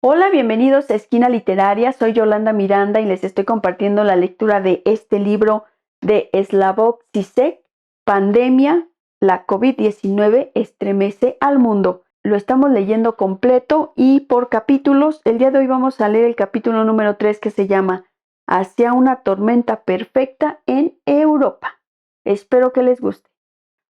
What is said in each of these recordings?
Hola, bienvenidos a Esquina Literaria. Soy Yolanda Miranda y les estoy compartiendo la lectura de este libro de Slavoj Žižek, Pandemia, la COVID-19 estremece al mundo. Lo estamos leyendo completo y por capítulos. El día de hoy vamos a leer el capítulo número 3 que se llama Hacia una tormenta perfecta en Europa. Espero que les guste.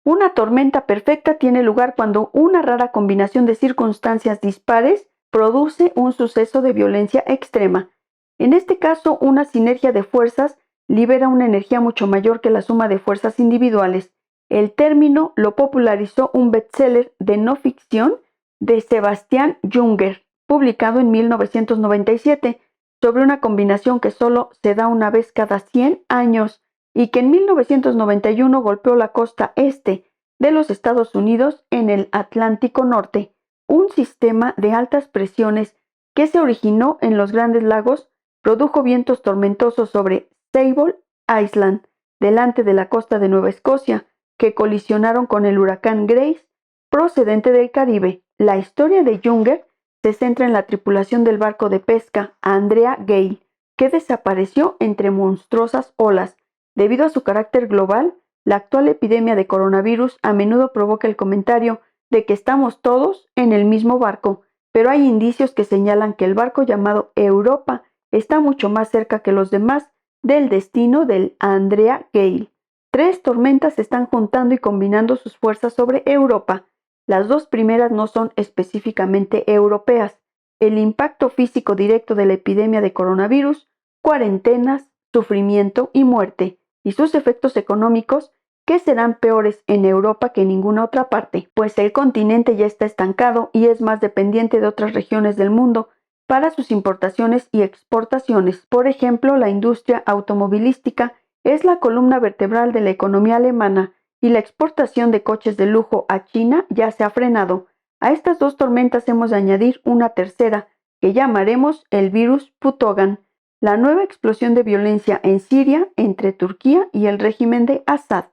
Una tormenta perfecta tiene lugar cuando una rara combinación de circunstancias dispares produce un suceso de violencia extrema. En este caso, una sinergia de fuerzas libera una energía mucho mayor que la suma de fuerzas individuales. El término lo popularizó un bestseller de no ficción de Sebastian Junger, publicado en 1997, sobre una combinación que solo se da una vez cada 100 años y que en 1991 golpeó la costa este de los Estados Unidos en el Atlántico Norte. Un sistema de altas presiones que se originó en los Grandes Lagos produjo vientos tormentosos sobre Sable Island, delante de la costa de Nueva Escocia, que colisionaron con el huracán Grace, procedente del Caribe. La historia de Junger se centra en la tripulación del barco de pesca Andrea Gale, que desapareció entre monstruosas olas. Debido a su carácter global, la actual epidemia de coronavirus a menudo provoca el comentario de que estamos todos en el mismo barco, pero hay indicios que señalan que el barco llamado Europa está mucho más cerca que los demás del destino del Andrea Gale. Tres tormentas se están juntando y combinando sus fuerzas sobre Europa. Las dos primeras no son específicamente europeas. El impacto físico directo de la epidemia de coronavirus, cuarentenas, sufrimiento y muerte, y sus efectos económicos que serán peores en Europa que en ninguna otra parte, pues el continente ya está estancado y es más dependiente de otras regiones del mundo para sus importaciones y exportaciones. Por ejemplo, la industria automovilística es la columna vertebral de la economía alemana y la exportación de coches de lujo a China ya se ha frenado. A estas dos tormentas hemos de añadir una tercera, que llamaremos el virus Putogan, la nueva explosión de violencia en Siria entre Turquía y el régimen de Assad,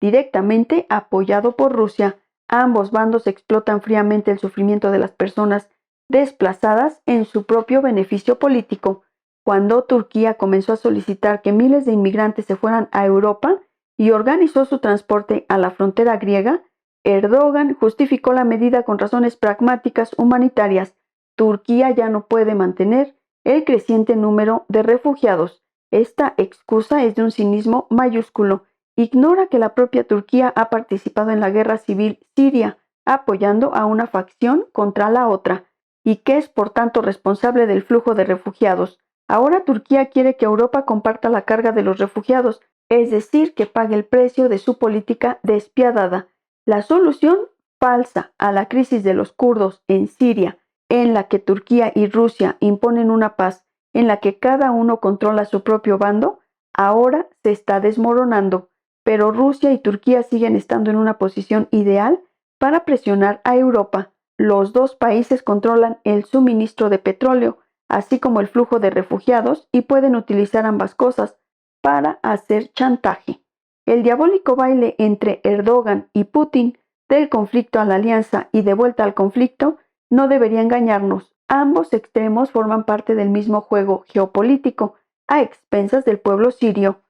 directamente apoyado por Rusia. Ambos bandos explotan fríamente el sufrimiento de las personas desplazadas en su propio beneficio político. Cuando Turquía comenzó a solicitar que miles de inmigrantes se fueran a Europa y organizó su transporte a la frontera griega, Erdogan justificó la medida con razones pragmáticas humanitarias. Turquía ya no puede mantener el creciente número de refugiados. Esta excusa es de un cinismo mayúsculo. Ignora que la propia Turquía ha participado en la guerra civil siria, apoyando a una facción contra la otra, y que es por tanto responsable del flujo de refugiados. Ahora Turquía quiere que Europa comparta la carga de los refugiados, es decir, que pague el precio de su política despiadada. La solución falsa a la crisis de los kurdos en Siria, en la que Turquía y Rusia imponen una paz en la que cada uno controla su propio bando, ahora se está desmoronando, pero Rusia y Turquía siguen estando en una posición ideal para presionar a Europa. Los dos países controlan el suministro de petróleo, así como el flujo de refugiados, y pueden utilizar ambas cosas para hacer chantaje. El diabólico baile entre Erdogan y Putin, del conflicto a la alianza y de vuelta al conflicto, no debería engañarnos. Ambos extremos forman parte del mismo juego geopolítico, a expensas del pueblo sirio.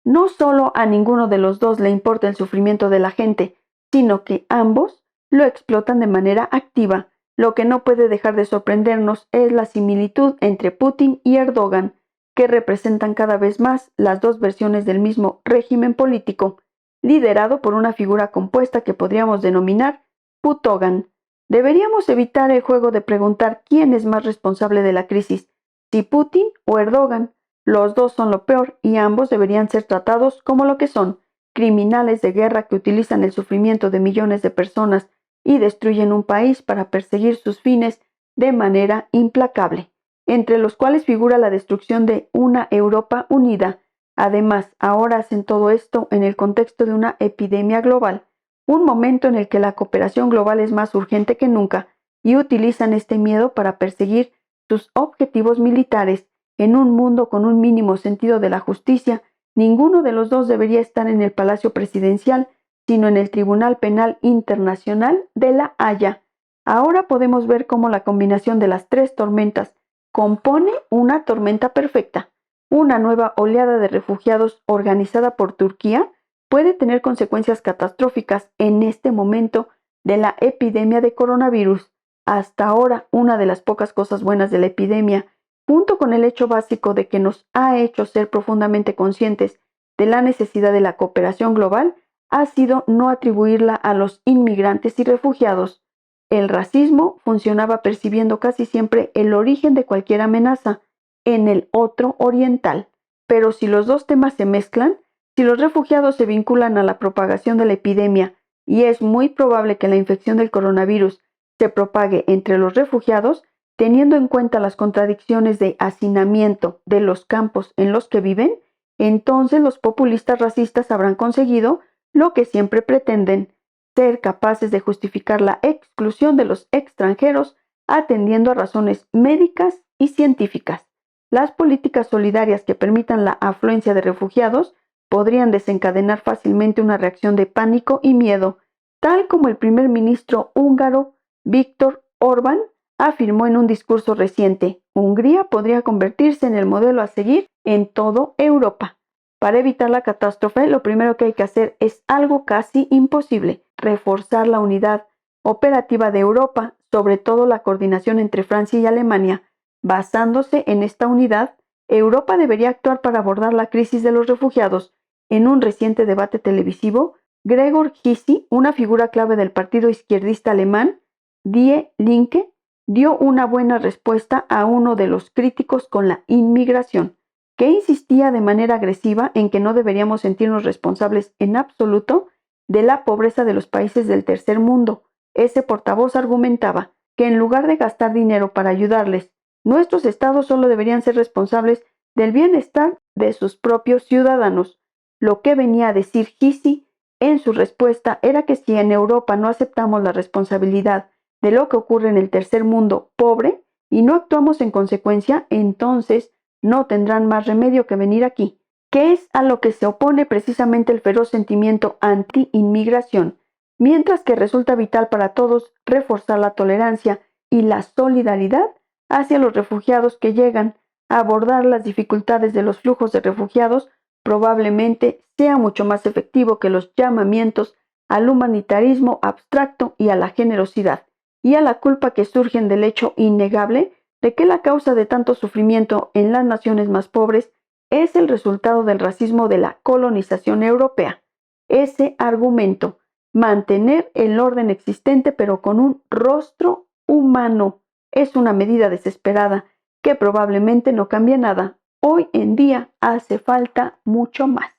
No solo a ninguno de los dos le importa el sufrimiento de la gente, sino que ambos lo explotan de manera activa. Lo que no puede dejar de sorprendernos es la similitud entre Putin y Erdogan, que representan cada vez más las dos versiones del mismo régimen político, liderado por una figura compuesta que podríamos denominar Putogan. Deberíamos evitar el juego de preguntar quién es más responsable de la crisis, si Putin o Erdogan. Los dos son lo peor y ambos deberían ser tratados como lo que son, criminales de guerra que utilizan el sufrimiento de millones de personas y destruyen un país para perseguir sus fines de manera implacable, entre los cuales figura la destrucción de una Europa unida. Además, ahora hacen todo esto en el contexto de una epidemia global, un momento en el que la cooperación global es más urgente que nunca, y utilizan este miedo para perseguir sus objetivos militares. En un mundo con un mínimo sentido de la justicia, ninguno de los dos debería estar en el Palacio Presidencial, sino en el Tribunal Penal Internacional de La Haya. Ahora podemos ver cómo la combinación de las tres tormentas compone una tormenta perfecta. Una nueva oleada de refugiados organizada por Turquía puede tener consecuencias catastróficas en este momento de la epidemia de coronavirus. Hasta ahora, una de las pocas cosas buenas de la epidemia, junto con el hecho básico de que nos ha hecho ser profundamente conscientes de la necesidad de la cooperación global, ha sido no atribuirla a los inmigrantes y refugiados. El racismo funcionaba percibiendo casi siempre el origen de cualquier amenaza en el otro oriental. Pero si los dos temas se mezclan, si los refugiados se vinculan a la propagación de la epidemia y es muy probable que la infección del coronavirus se propague entre los refugiados, teniendo en cuenta las contradicciones de hacinamiento de los campos en los que viven, entonces los populistas racistas habrán conseguido lo que siempre pretenden, ser capaces de justificar la exclusión de los extranjeros atendiendo a razones médicas y científicas. Las políticas solidarias que permitan la afluencia de refugiados podrían desencadenar fácilmente una reacción de pánico y miedo, tal como el primer ministro húngaro Viktor Orbán afirmó en un discurso reciente. Hungría podría convertirse en el modelo a seguir en toda Europa. Para evitar la catástrofe, lo primero que hay que hacer es algo casi imposible: reforzar la unidad operativa de Europa, sobre todo la coordinación entre Francia y Alemania. Basándose en esta unidad, Europa debería actuar para abordar la crisis de los refugiados. En un reciente debate televisivo, Gregor Gysi, una figura clave del partido izquierdista alemán, Die Linke, dio una buena respuesta a uno de los críticos con la inmigración, que insistía de manera agresiva en que no deberíamos sentirnos responsables en absoluto de la pobreza de los países del tercer mundo. Ese portavoz argumentaba que en lugar de gastar dinero para ayudarles, nuestros estados solo deberían ser responsables del bienestar de sus propios ciudadanos. Lo que venía a decir Gysi en su respuesta era que si en Europa no aceptamos la responsabilidad de lo que ocurre en el tercer mundo pobre y no actuamos en consecuencia, entonces no tendrán más remedio que venir aquí, que es a lo que se opone precisamente el feroz sentimiento anti-inmigración, mientras que resulta vital para todos reforzar la tolerancia y la solidaridad hacia los refugiados que llegan. A abordar las dificultades de los flujos de refugiados probablemente sea mucho más efectivo que los llamamientos al humanitarismo abstracto y a la generosidad, y a la culpa que surgen del hecho innegable de que la causa de tanto sufrimiento en las naciones más pobres es el resultado del racismo de la colonización europea. Ese argumento, mantener el orden existente pero con un rostro humano, es una medida desesperada que probablemente no cambia nada. Hoy en día hace falta mucho más.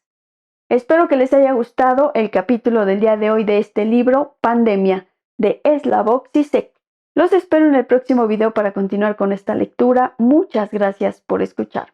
Espero que les haya gustado el capítulo del día de hoy de este libro, Pandemia, de Slavoj Zizek. Los espero en el próximo video para continuar con esta lectura. Muchas gracias por escuchar.